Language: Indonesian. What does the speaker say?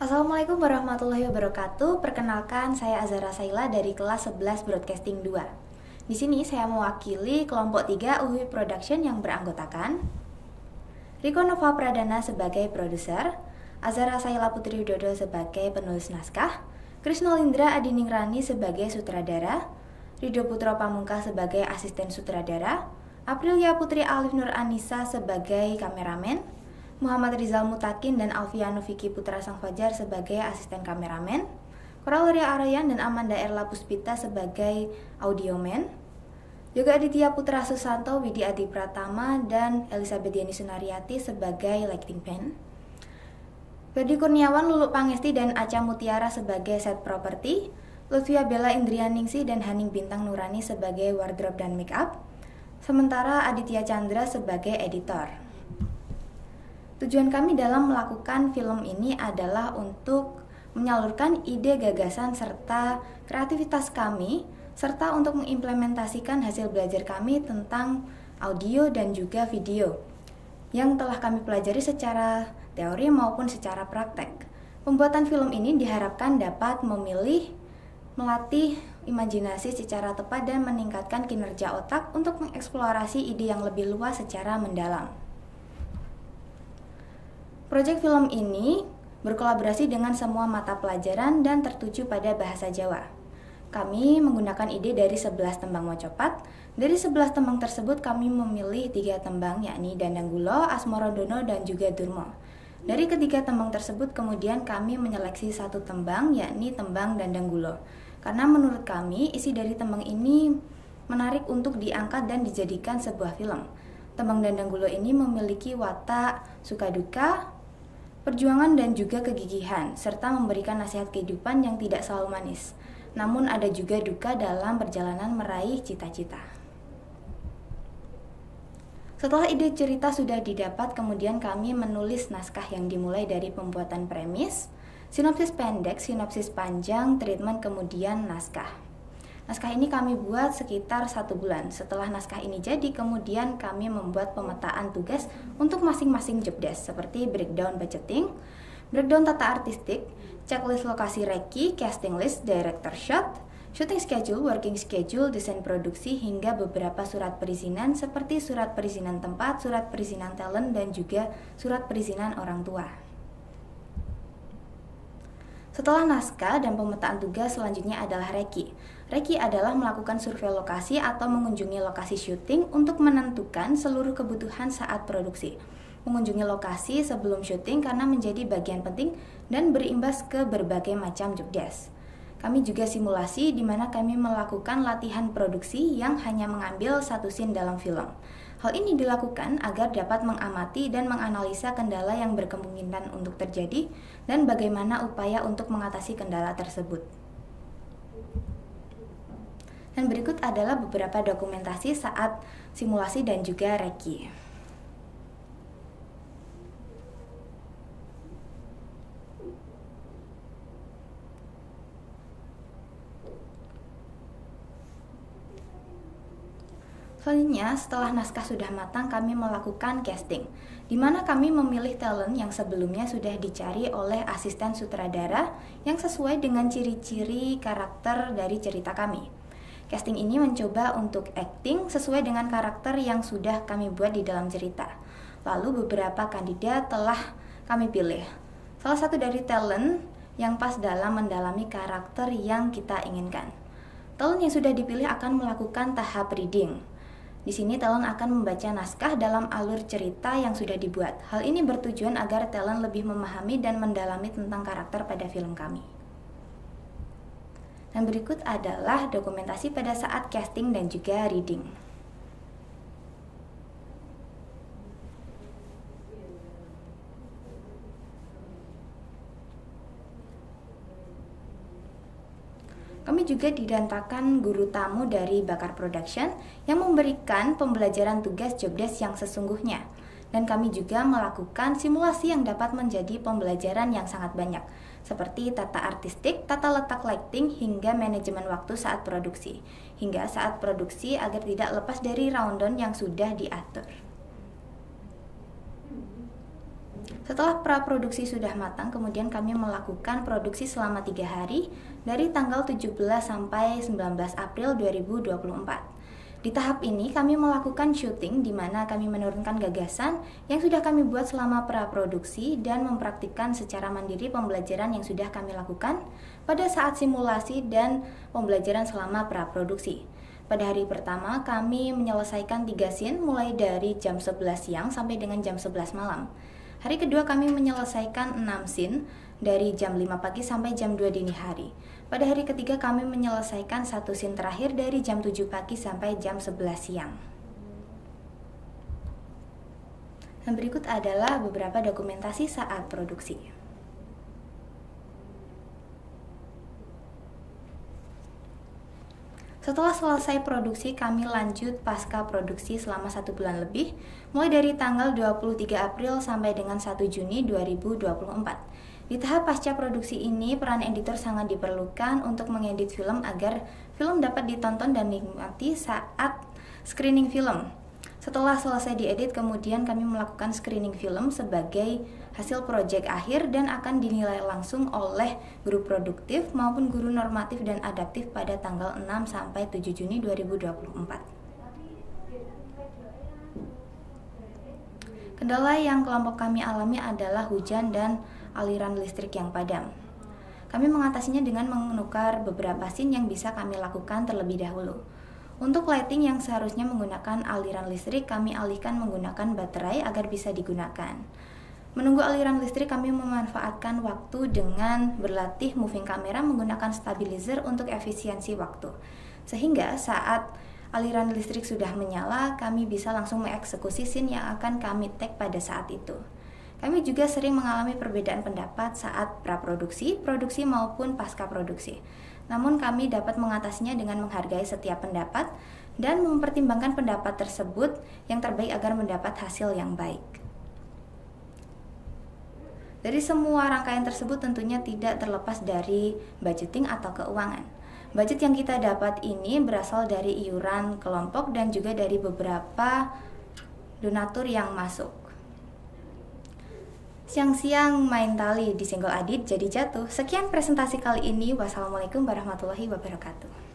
Assalamualaikum warahmatullahi wabarakatuh. Perkenalkan, saya Azhara Saila dari kelas 11 Broadcasting 2. Di sini saya mewakili kelompok 3 UHI Production yang beranggotakan Riko Nova Pradana sebagai produser, Azhara Saila Putri Widodo sebagai penulis naskah, Krisno Lindra Adininggrani sebagai sutradara, Ridho Putra Pamungkas sebagai asisten sutradara, Aprilia Putri Alif Nur Anissa sebagai kameramen, Muhammad Rizal Mutakin dan Alfiano Vicky Putra Sang Fajar sebagai asisten kameramen, Koraleria Arayan dan Amanda Erla Puspita sebagai audioman, Yoga Aditya Putra Susanto, Widi Adi Pratama, dan Elizabeth Yeni Sunariati sebagai lighting pen, Ferdi Kurniawan, Lulu Pangesti, dan Aca Mutiara sebagai set property, Lutfia Bella Indrianingsih dan Haning Bintang Nurani sebagai wardrobe dan make up, sementara Aditya Chandra sebagai editor. Tujuan kami dalam melakukan film ini adalah untuk menyalurkan ide, gagasan, serta kreativitas kami, serta untuk mengimplementasikan hasil belajar kami tentang audio dan juga video yang telah kami pelajari secara teori maupun secara praktek. Pembuatan film ini diharapkan dapat melatih imajinasi secara tepat dan meningkatkan kinerja otak untuk mengeksplorasi ide yang lebih luas secara mendalam. Proyek film ini berkolaborasi dengan semua mata pelajaran dan tertuju pada bahasa Jawa. Kami menggunakan ide dari 11 tembang mocopat. Dari 11 tembang tersebut kami memilih 3 tembang, yakni Dandanggulo, Asmorodono, dan juga Durmo. Dari ketiga tembang tersebut kemudian kami menyeleksi satu tembang, yakni tembang Dandanggulo. Karena menurut kami isi dari tembang ini menarik untuk diangkat dan dijadikan sebuah film. Tembang Dandanggulo ini memiliki watak suka duka, perjuangan dan juga kegigihan, serta memberikan nasihat kehidupan yang tidak selalu manis. Namun ada juga duka dalam perjalanan meraih cita-cita. Setelah ide cerita sudah didapat, kemudian kami menulis naskah yang dimulai dari pembuatan premis, sinopsis pendek, sinopsis panjang, treatment, kemudian naskah. Naskah ini kami buat sekitar 1 bulan. Setelah naskah ini jadi, kemudian kami membuat pemetaan tugas untuk masing-masing jobdesk seperti breakdown budgeting, breakdown tata artistik, checklist lokasi reki, casting list, director shot, shooting schedule, working schedule, desain produksi, hingga beberapa surat perizinan seperti surat perizinan tempat, surat perizinan talent, dan juga surat perizinan orang tua. Setelah naskah dan pemetaan tugas, selanjutnya adalah reki. Reki adalah melakukan survei lokasi atau mengunjungi lokasi syuting untuk menentukan seluruh kebutuhan saat produksi. Mengunjungi lokasi sebelum syuting karena menjadi bagian penting dan berimbas ke berbagai macam jobdesk. Kami juga simulasi di mana kami melakukan latihan produksi yang hanya mengambil satu scene dalam film. Hal ini dilakukan agar dapat mengamati dan menganalisa kendala yang berkemungkinan untuk terjadi dan bagaimana upaya untuk mengatasi kendala tersebut. Dan berikut adalah beberapa dokumentasi saat simulasi dan juga reki. Selanjutnya, setelah naskah sudah matang, kami melakukan casting, di mana kami memilih talent yang sebelumnya sudah dicari oleh asisten sutradara yang sesuai dengan ciri-ciri karakter dari cerita kami. Casting ini mencoba untuk acting sesuai dengan karakter yang sudah kami buat di dalam cerita. Lalu beberapa kandidat telah kami pilih. Salah satu dari talent yang pas dalam mendalami karakter yang kita inginkan. Talent yang sudah dipilih akan melakukan tahap reading. Di sini talent akan membaca naskah dalam alur cerita yang sudah dibuat. Hal ini bertujuan agar talent lebih memahami dan mendalami tentang karakter pada film kami. Dan berikut adalah dokumentasi pada saat casting dan juga reading. Kami juga didatangkan guru tamu dari Bakar Production yang memberikan pembelajaran tugas jobdesk yang sesungguhnya. Dan kami juga melakukan simulasi yang dapat menjadi pembelajaran yang sangat banyak, seperti tata artistik, tata letak lighting, hingga manajemen waktu saat produksi. Hingga saat produksi agar tidak lepas dari rundown yang sudah diatur. Setelah praproduksi sudah matang, kemudian kami melakukan produksi selama 3 hari dari tanggal 17 sampai 19 April 2024. Di tahap ini kami melakukan syuting di mana kami menurunkan gagasan yang sudah kami buat selama praproduksi dan mempraktikkan secara mandiri pembelajaran yang sudah kami lakukan pada saat simulasi dan pembelajaran selama praproduksi. Pada hari pertama kami menyelesaikan 3 scene mulai dari jam 11 siang sampai dengan jam 11 malam. Hari kedua kami menyelesaikan 6 scene dari jam 5 pagi sampai jam 2 dini hari. Pada hari ketiga kami menyelesaikan 1 scene terakhir dari jam 7 pagi sampai jam 11 siang. Dan berikut adalah beberapa dokumentasi saat produksi. Setelah selesai produksi, kami lanjut pasca produksi selama 1 bulan lebih, mulai dari tanggal 23 April sampai dengan 1 Juni 2024. Di tahap pasca produksi ini, peran editor sangat diperlukan untuk mengedit film agar film dapat ditonton dan dinikmati saat screening film. Setelah selesai diedit, kemudian kami melakukan screening film sebagai hasil proyek akhir dan akan dinilai langsung oleh guru produktif maupun guru normatif dan adaptif pada tanggal 6 sampai 7 Juni 2024. Kendala yang kelompok kami alami adalah hujan dan aliran listrik yang padam. Kami mengatasinya dengan menukar beberapa scene yang bisa kami lakukan terlebih dahulu. Untuk lighting yang seharusnya menggunakan aliran listrik, kami alihkan menggunakan baterai agar bisa digunakan. Menunggu aliran listrik, kami memanfaatkan waktu dengan berlatih moving kamera menggunakan stabilizer untuk efisiensi waktu. Sehingga saat aliran listrik sudah menyala, kami bisa langsung mengeksekusi scene yang akan kami take pada saat itu. Kami juga sering mengalami perbedaan pendapat saat praproduksi, produksi maupun pasca produksi. Namun kami dapat mengatasinya dengan menghargai setiap pendapat dan mempertimbangkan pendapat tersebut yang terbaik agar mendapat hasil yang baik. Dari semua rangkaian tersebut tentunya tidak terlepas dari budgeting atau keuangan. Budget yang kita dapat ini berasal dari iuran kelompok dan juga dari beberapa donatur yang masuk. Siang-siang main tali disenggol adit jadi jatuh. Sekian presentasi kali ini. Wassalamualaikum warahmatullahi wabarakatuh.